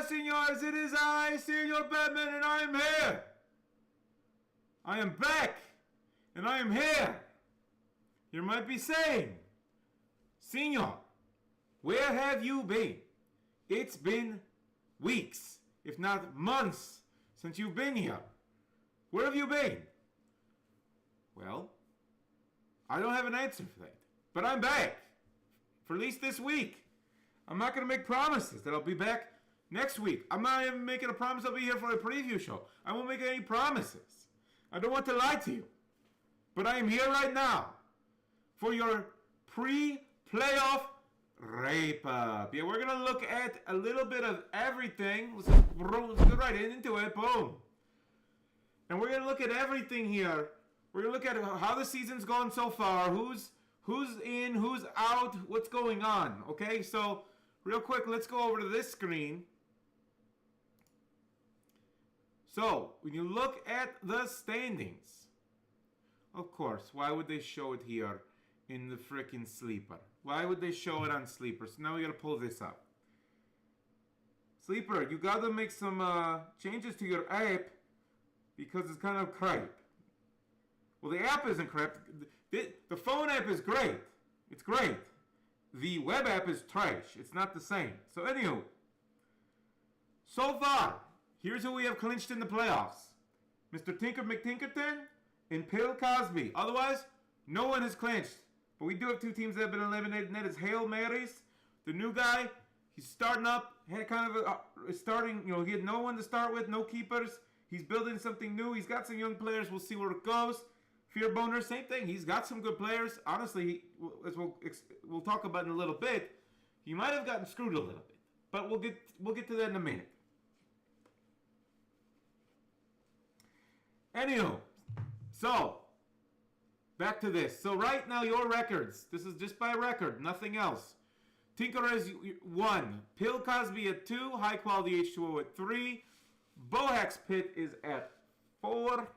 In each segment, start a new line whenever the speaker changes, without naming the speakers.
senors, it is I, Senor Batman, and I am here. I am back, and I am here. You might be saying, Senor, where have you been? It's been weeks, if not months, since you've been here. Where have you been? Well, I don't have an answer for that, but I'm back, for at least this week. I'm not going to make promises that I'll be back next week. I'm not even making a promise I'll be here for a preview show. I won't make any promises. I don't want to lie to you. But I am here right now for your pre-playoff wrap-up. Yeah, we're going to look at a little bit of everything. Let's get right into it. Boom. And we're going to look at everything here. We're going to look at how the season's gone so far. Who's in, who's out, what's going on. Okay, so real quick, let's go over to this screen. So, when you look at the standings, of course, why would they show it here in the freaking Sleeper? Why would they show it on Sleeper? So now we got to pull this up. Sleeper, you got to make some changes to your app because it's kind of crap. Well, the app isn't crap. The phone app is great. It's great. The web app is trash. It's not the same. So anywho, so far, here's who we have clinched in the playoffs. Mr. Tinker McTinkerton and Bill Cosby. Otherwise, no one has clinched. But we do have two teams that have been eliminated, and that is Hail Marys. The new guy, he's starting up. Had kind of a starting, he had no one to start with, no keepers. He's building something new. He's got some young players. We'll see where it goes. Fear Boner, same thing. He's got some good players. Honestly, as we'll talk about in a little bit, he might have gotten screwed a little bit. But we'll get to that in a minute. Anywho, so back to this. So right now your records. This is just by record, nothing else. Tinker has 1. Bill Cosby at 2. High Quality H2O at 3. Bohax Pit is at 4.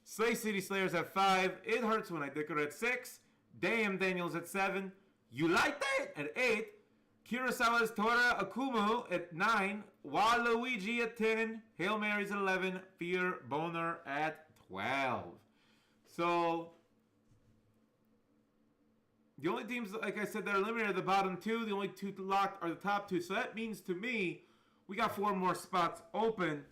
Slay City Slayers at 5. It Hurts When I Dicker at 6. Damn Daniels at 7. You Like That at 8. Kurosawa's Tora Akumu at 9. Waluigi at 10. Hail Marys at 11. Fear Boner at 12. So, the only teams, like I said, that are eliminated are the bottom 2. The only 2 locked are the top 2. So that means to me, we got 4 more spots open.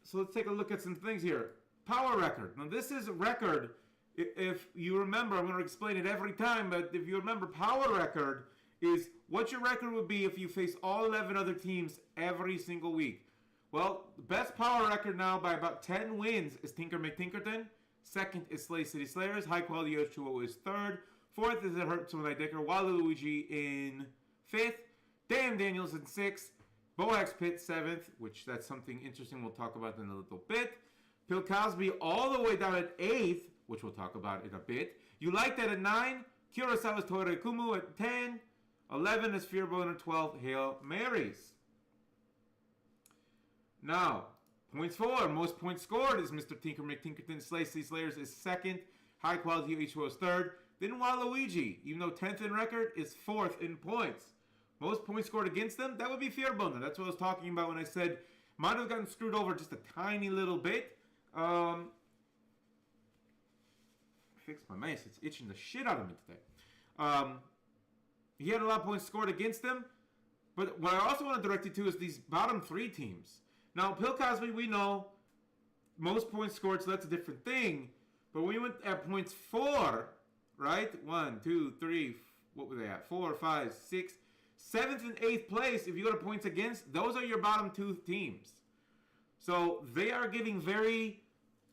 So let's take a look at some things here. Power record. Now this is a record. If you remember, I'm going to explain it every time, but if you remember, power record is what your record would be if you face all 11 other teams every single week. Well, the best power record now by about 10 wins is Tinker McTinkerton. Second is Slay City Slayers. High Quality H2O is 3rd. 4th is It Hurts When I Dicker. Waluigi in 5th. Damn Daniels in 6th. Boax Pit 7th, which that's something interesting we'll talk about in a little bit. Bill Cosby all the way down at 8th, which we'll talk about in a bit. You Like That at 9. Kurosawa's Tora Kumu at 10. 11 is Fear Boner. 12, Hail Marys. Now, points for. Most points scored is Mr. Tinker McTinkerton. Slay City Slayers is 2nd. High Quality H2O is 3rd. Then Waluigi, even though 10th in record, is 4th in points. Most points scored against them, that would be Fear Boner. That's what I was talking about when I said might have gotten screwed over just a tiny little bit. Fix my mouse. It's itching the shit out of me today. He had a lot of points scored against them. But what I also want to direct you to is these bottom 3 teams. Now, Bill Cosby, we know most points scored, so that's a different thing. But when we went at points 4, right? 1, 2, 3, what were they at? 4, 5, 6, 7th and 8th place, if you go to points against, those are your bottom 2 teams. So they are getting very,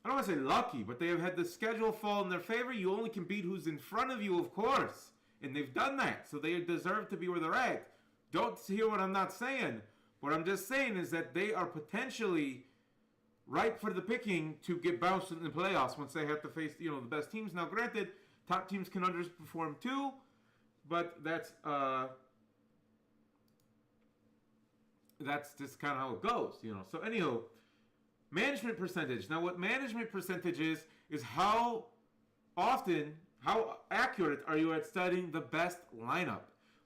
I don't want to say lucky, but they have had the schedule fall in their favor. You only can beat who's in front of you, of course. And they've done that. So they deserve to be where they're at. Don't hear what I'm not saying. What I'm just saying is that they are potentially ripe for the picking to get bounced in the playoffs once they have to face, the best teams. Now, granted, top teams can underperform too, but that's just kind of how it goes, So anywho, management percentage. Now, what management percentage is how often, how accurate are you at studying the best lineup?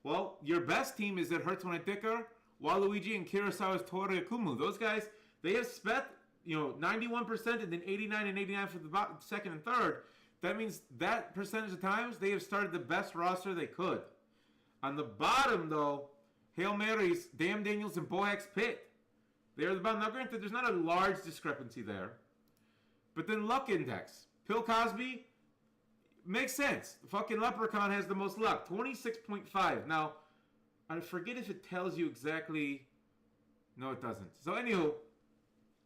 Well, your best team is It Hurts When I Dicker, Waluigi and Kurosawa's Toriyakumu. Those guys, they have spent, 91% and then 89 and 89 for the second and third. That means that percentage of times they have started the best roster they could. On the bottom, though, Hail Marys, Damn Daniels, and Boax Pitt. They're the bottom. Now, granted, there's not a large discrepancy there. But then Luck Index. Bill Cosby, makes sense. The fucking Leprechaun has the most luck. 26.5. Now, I forget if it tells you exactly. No, it doesn't. So, anywho,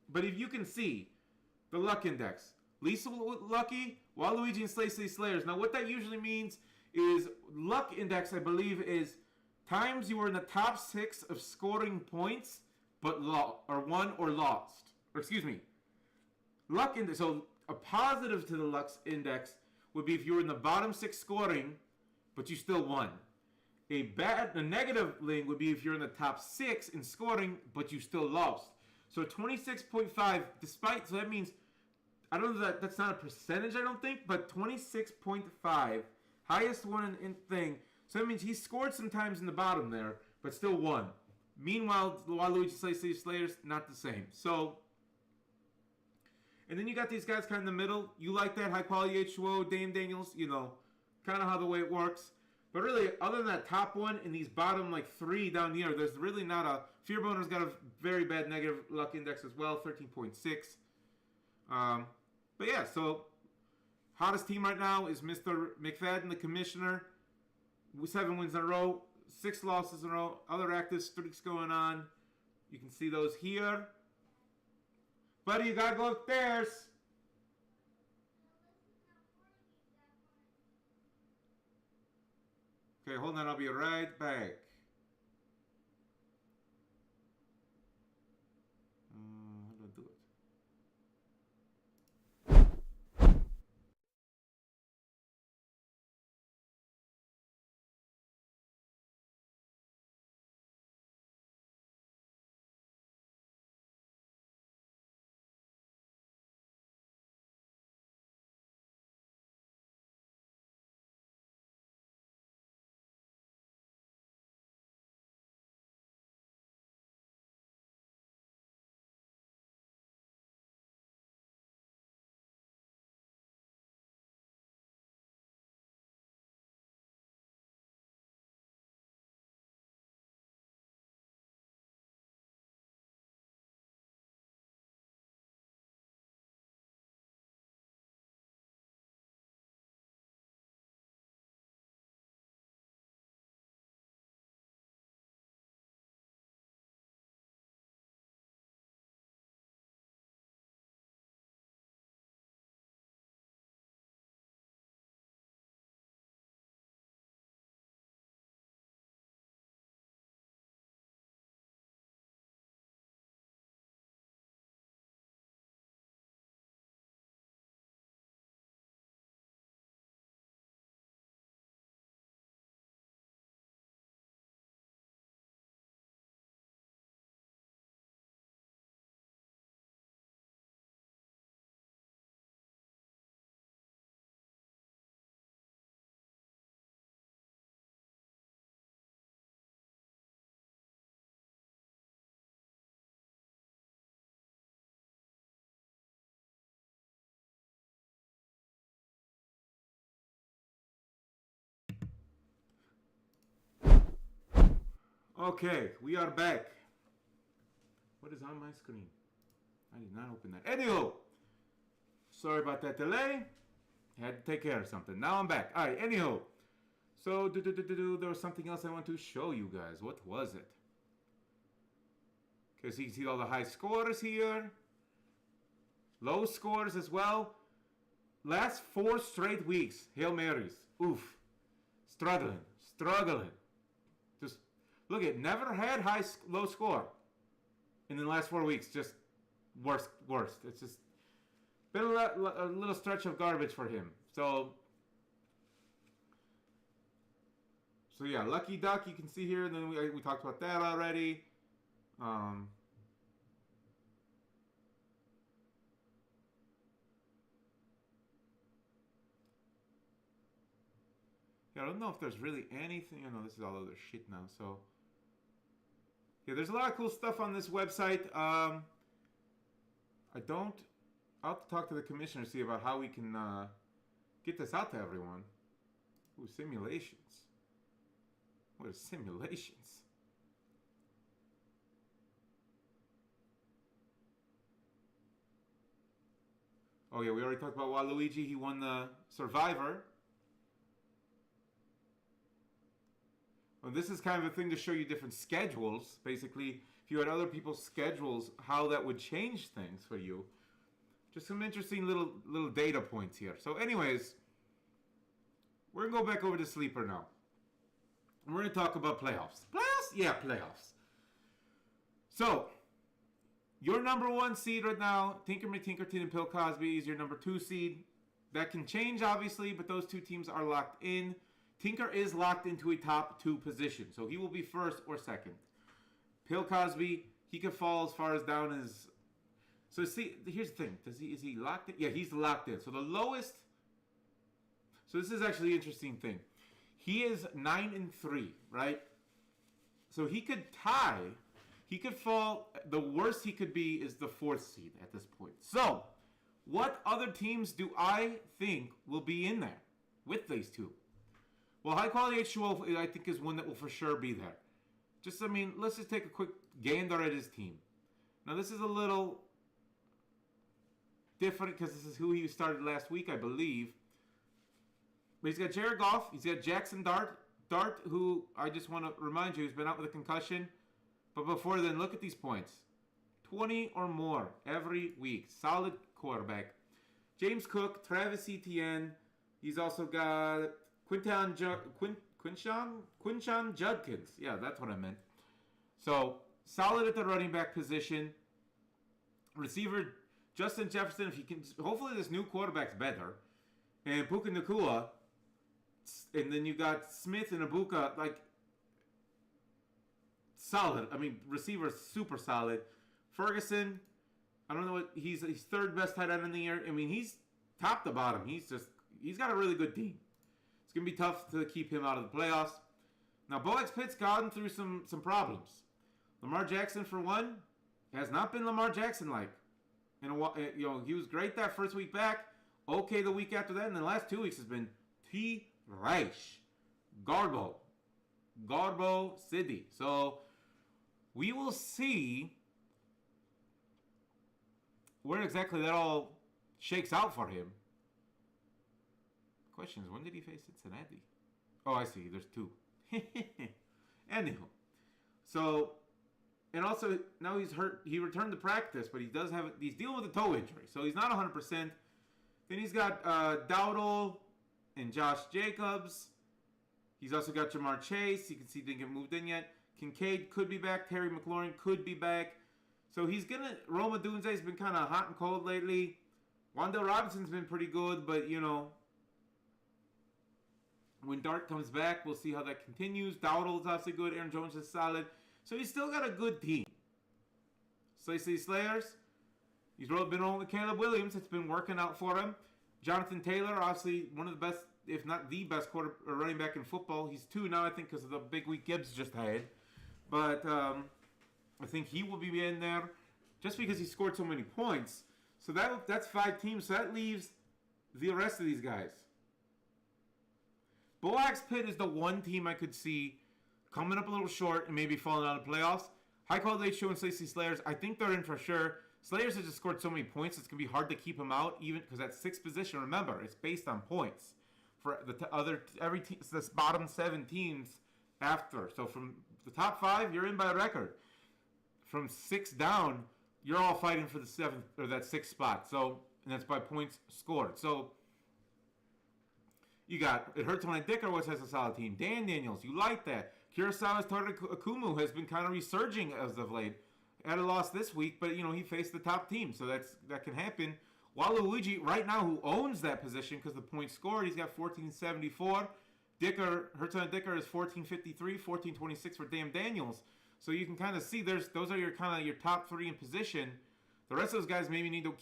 but if you can see the Luck Index. Lisa Lucky, Waluigi, and Slay Slay Slayers. Now, what that usually means is Luck Index, I believe, is times you were in the top 6 of scoring points, but won or lost. Or excuse me. Luck Index. So a positive to the Luck Index would be if you were in the bottom 6 scoring, but you still won. A negative link would be if you're in the top 6 in scoring, but you still lost. So 26.5, so that means, I don't know that's not a percentage, I don't think, but 26.5, highest one in thing. So that means he scored sometimes in the bottom there, but still won. Meanwhile, Waluigi Slayers, not the same. So, and then you got these guys kind of in the middle. You like that, high quality H2O, Dame Daniels, kind of how the way it works. But really, other than that top one and these bottom 3 down here, there's really not a... Fearboner's got a very bad negative luck index as well, 13.6. But yeah, so hottest team right now is Mr. McFadden, the commissioner. 7 wins in a row, 6 losses in a row. Other active streaks going on. You can see those here. Buddy, you gotta go upstairs. Okay, hold on. I'll be right back. How do I do it? Okay, we are back. What is on my screen? I did not open that. Anywho, sorry about that delay. Had to take care of something. Now I'm back. Alright, anywho. So, there was something else I want to show you guys. What was it? Okay, so you can see all the high scores here. Low scores as well. Last 4 straight weeks. Hail Marys. Oof. Struggling. Just look at, never had low score in the last 4 weeks. Just worst. It's just been a little stretch of garbage for him. So yeah, Lucky Duck you can see here. And then we talked about that already. Yeah, I don't know if there's really anything. I know this is all other shit now. So Yeah, there's a lot of cool stuff on this website. I'll have to talk to the commissioner, see about how we can get this out to everyone. Ooh, simulations. What are simulations? Oh yeah, we already talked about Waluigi. He won the Survivor. Well, this is kind of a thing to show you different schedules. Basically, if you had other people's schedules, how that would change things for you. Just some interesting little data points here. So anyways, we're going to go back over to Sleeper now. We're going to talk about playoffs. Playoffs? Yeah, playoffs. So, your number 1 seed right now, Tinker McTinkerton and Bill Cosby, is your number 2 seed. That can change, obviously, but those two teams are locked in. Tinker is locked into a top 2 position, so he will be first or second. Bill Cosby, he could fall as far as down as... So see, here's the thing. Is he locked in? Yeah, he's locked in. So the lowest... So this is actually an interesting thing. He is 9-3, right? So he could tie. He could fall. The worst he could be is the 4th seed at this point. So, what other teams do I think will be in there with these two? Well, High Quality H2O, I think, is one that will for sure be there. Let's just take a quick gander at his team. Now, this is a little different because this is who he started last week, I believe. But he's got Jared Goff. He's got Jackson Dart. Dart, who I just want to remind you, has been out with a concussion. But before then, look at these points. 20 or more every week. Solid quarterback. James Cook, Travis Etienne. He's also got Quinshon Judkins. Yeah, that's what I meant. So, solid at the running back position. Receiver, Justin Jefferson. If he can, hopefully this new quarterback's better. And Puka Nacua. And then you got Smith and Ibuka, solid. Receiver super solid. Ferguson, I don't know what he's 3rd best tight end in the year. He's top to bottom. He's got a really good team. It's gonna be tough to keep him out of the playoffs. Now, Bo X Pitt's gotten through some problems. Lamar Jackson, for one, has not been Lamar Jackson like. He was great that first week back. Okay, the week after that, and the last 2 weeks has been Reich. Garbo City. So, we will see where exactly that all shakes out for him. Question is, when did he face Cincinnati? Oh, I see. There's 2. Anyhow. So, and also, now he's hurt. He returned to practice, but he's dealing with a toe injury. So, he's not 100%. Then he's got Dowdle and Josh Jacobs. He's also got Jamar Chase. You can see he didn't get moved in yet. Kincaid could be back. Terry McLaurin could be back. So he's going to... Roma Dunze's been kind of hot and cold lately. Wan'Dale Robinson's been pretty good, but, when Dart comes back, we'll see how that continues. Dowdle's obviously good. Aaron Jones is solid. So he's still got a good team. Slay Slayers. He's been rolling with Caleb Williams. It's been working out for him. Jonathan Taylor, obviously one of the best, if not the best running back in football. He's 2 now, I think, because of the big week Gibbs just had. But I think he will be in there just because he scored so many points. So that's 5 teams. So that leaves the rest of these guys. Bo X Pitt is the one team I could see coming up a little short and maybe falling out of playoffs. High Quality H2O and Stacey Slayers, I think they're in for sure. Slayers has just scored so many points, it's going to be hard to keep him out, even because that 6th position, remember, it's based on points. For every team, it's this bottom 7 teams after. So from the top 5, you're in by record. From 6 down, you're all fighting for the 7th, or that 6th spot. So, and that's by points scored. So, you got, it hurts when I Dicker always has a solid team. Dan Daniels, you like that. Kurosawa's Tara Akumu has been kind of resurging as of late. Had a loss this week, but he faced the top team, so that can happen. Waluigi, right now, who owns that position because the points scored, he's got 1474. Hurton Dicker is 1453, 1426 for Dan Daniels. So you can kind of see those are your top 3 in position. The rest of those guys maybe need to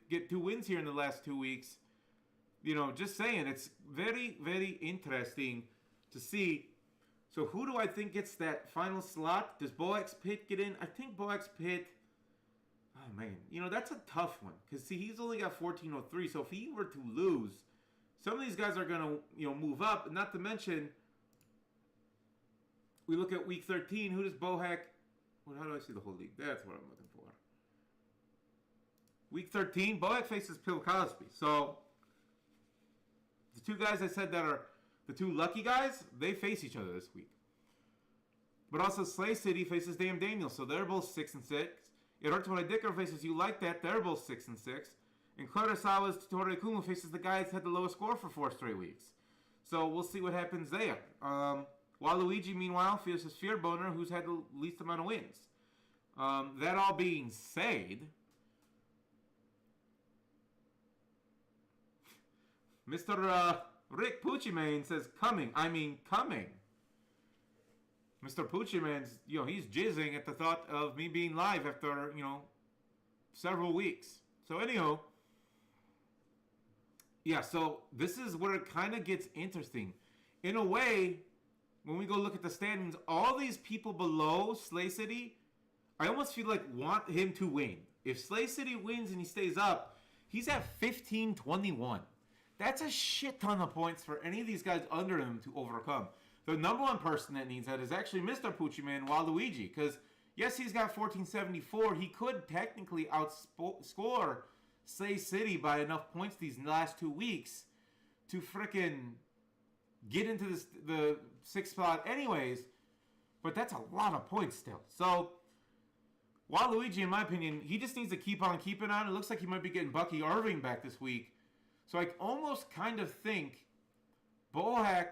get 2 wins here in the last 2 weeks. Just saying, it's very, very interesting to see. So who do I think gets that final slot? Does Boax Pitt get in? I think Boax Pitt... Oh, man. You know, that's a tough one. Because, see, he's only got 1403. So if he were to lose, some of these guys are going to, you know, move up. Not to mention, we look at week 13. Who does Bohack... Well, how do I see the whole league? That's what I'm looking for. Week 13, Bohack faces Bill Cosby. So, the two guys I said that are the two lucky guys, they face each other this week. But also, Slay City faces Damn Daniels. So, they're both 6-6. It hurts when I Dicker faces You Like That. They're both 6-6. And Kurosawa's Totore Kumu faces the guy that's had the lowest score for 4 straight weeks. So, we'll see what happens there. Waluigi, meanwhile, faces Fear Boner, who's had the least amount of wins. That all being said, Mr. Rick Pucciman says, coming. I mean, coming. Mr. Pucciman's, you know, he's jizzing at the thought of me being live after, you know, several weeks. So, anyhow, yeah, so this is where it kind of gets interesting. In a way, when we go look at the standings, all these people below Slay City, I almost feel like want him to win. If Slay City wins and he stays up, he's at 15-21. That's a shit ton of points for any of these guys under him to overcome. The number one person that needs that is actually Mr. Pucciman, Waluigi. Because, yes, he's got 1474. He could technically outscore Slay City by enough points these last 2 weeks to frickin' get into the 6th spot anyways. But that's a lot of points still. So, Waluigi, in my opinion, he just needs to keep on keeping on. It looks like he might be getting Bucky Irving back this week. So I almost kind of think Bohack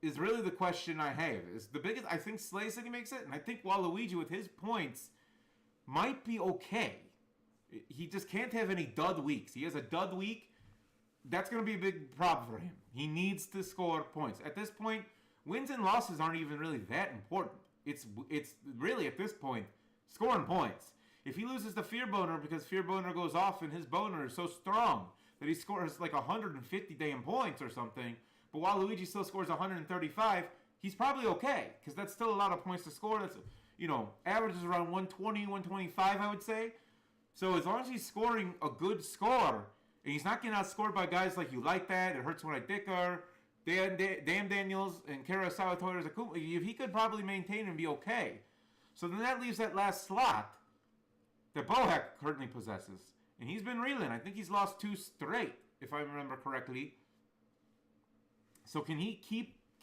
is really the question I have. Is the biggest. I think Slay City makes it, and I think Waluigi with his points might be okay. He just can't have any dud weeks. He has a dud week. That's going to be a big problem for him. He needs to score points. At this point, wins and losses aren't even really that important. It's really, at this point, scoring points. If he loses the Fear Boner because Fear Boner goes off and his boner is so strong that he scores like 150 damn points or something, but Waluigi still scores 135, he's probably okay, because that's still a lot of points to score. That's, you know, average is around 120, 125, I would say. So as long as he's scoring a good score, and he's not getting outscored by guys like You Like That, It Hurts When I Dicker, Damn Daniels, and Kurosawa Toyota's Akuma, if he could probably maintain and be okay. So then that leaves that last slot that Bohack currently possesses. And he's been reeling. I think he's lost 2 straight, if I remember correctly. So can he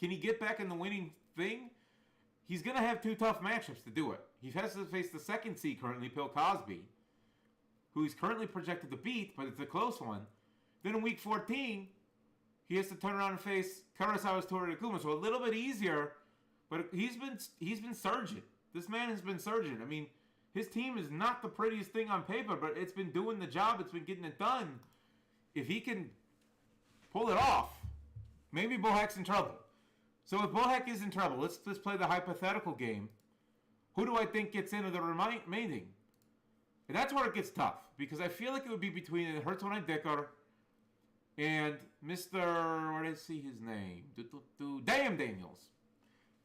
get back in the winning thing? He's going to have 2 tough matchups to do it. He has to face the second seed currently, Bill Cosby, who he's currently projected to beat, but it's a close one. Then in week 14, he has to turn around and face Kurosawa's Toru Takuma. So a little bit easier, but he's been surging. This man has been surging. I mean, his team is not the prettiest thing on paper, but it's been doing the job. It's been getting it done. If he can pull it off, maybe Bohack's in trouble. So if Bohack is in trouble, let's play the hypothetical game. Who do I think gets into the remaining? And that's where it gets tough, because I feel like it would be between It Hurts When I Dicker and Mr. Where did I see his name? Damn Daniels.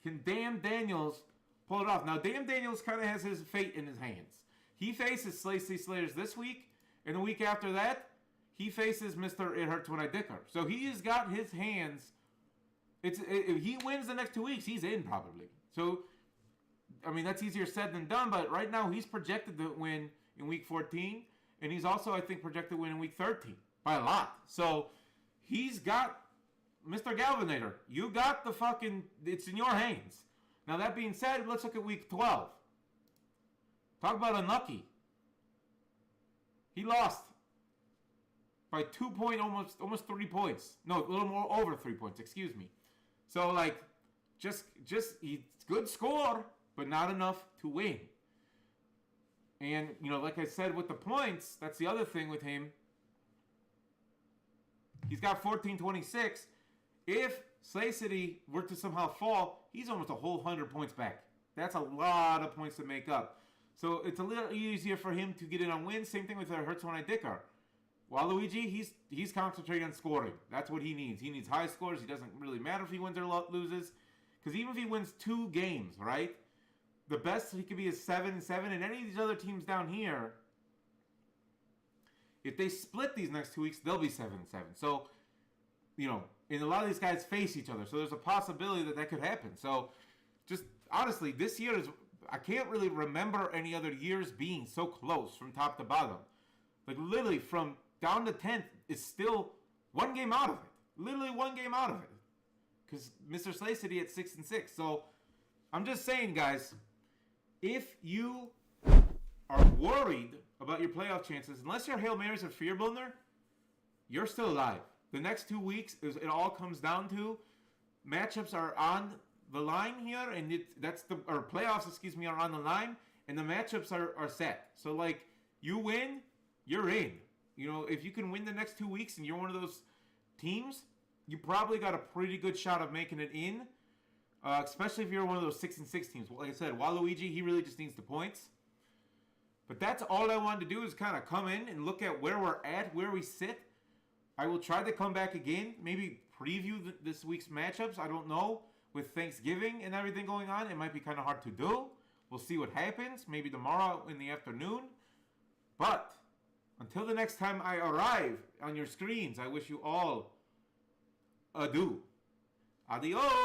Can Damn Daniels pull it off? Now, Damn Daniels kind of has his fate in his hands. He faces Slay City Slayers this week, and the week after that, he faces Mr. It Hurts When I Dicker. So he has got his hands. If he wins the next 2 weeks, he's in probably. So, I mean, that's easier said than done, but right now he's projected to win in week 14, and he's also, I think, projected to win in week 13 by a lot. So he's got Mr. Galvanator. You got the fucking, it's in your hands. Now, that being said, let's look at week 12. Talk about unlucky. He lost by 2 point, almost 3 points. No, a little more over 3 points, excuse me. So, like, just good score, but not enough to win. And, you know, like I said with the points, that's the other thing with him. He's got 1426. If Slay City were to somehow fall, he's almost a whole 100 points back. That's a lot of points to make up. So it's a little easier for him to get in on wins. Same thing with It Hurts When I Dicker. Waluigi, he's concentrating on scoring. That's what he needs. He needs high scores. He doesn't really matter if he wins or loses. Because even if he wins 2 games, right? The best he could be is 7-7, and any of these other teams down here, if they split these next 2 weeks, they'll be 7-7. So, you know, and a lot of these guys face each other, so there's a possibility that could happen. So, just honestly, this year is, I can't really remember any other years being so close from top to bottom. Like, literally, from down to 10th is still 1 game out of it. Literally 1 game out of it. Because Mr. Slay City at 6-6. So, I'm just saying, guys, if you are worried about your playoff chances, unless your Hail Marys are Fear Blunder, you're still alive. The next 2 weeks, it all comes down to matchups are on the line here, and playoffs, are on the line, and the matchups are set. So, like, you win, you're in. You know, if you can win the next 2 weeks and you're one of those teams, you probably got a pretty good shot of making it in, especially if you're one of those 6-6 teams. Like I said, Waluigi, he really just needs the points. But that's all I wanted to do is kind of come in and look at where we're at, where we sit. I will try to come back again, maybe preview this week's matchups. I don't know. With Thanksgiving and everything going on, it might be kind of hard to do. We'll see what happens. Maybe tomorrow in the afternoon. But until the next time I arrive on your screens, I wish you all adieu. Adios.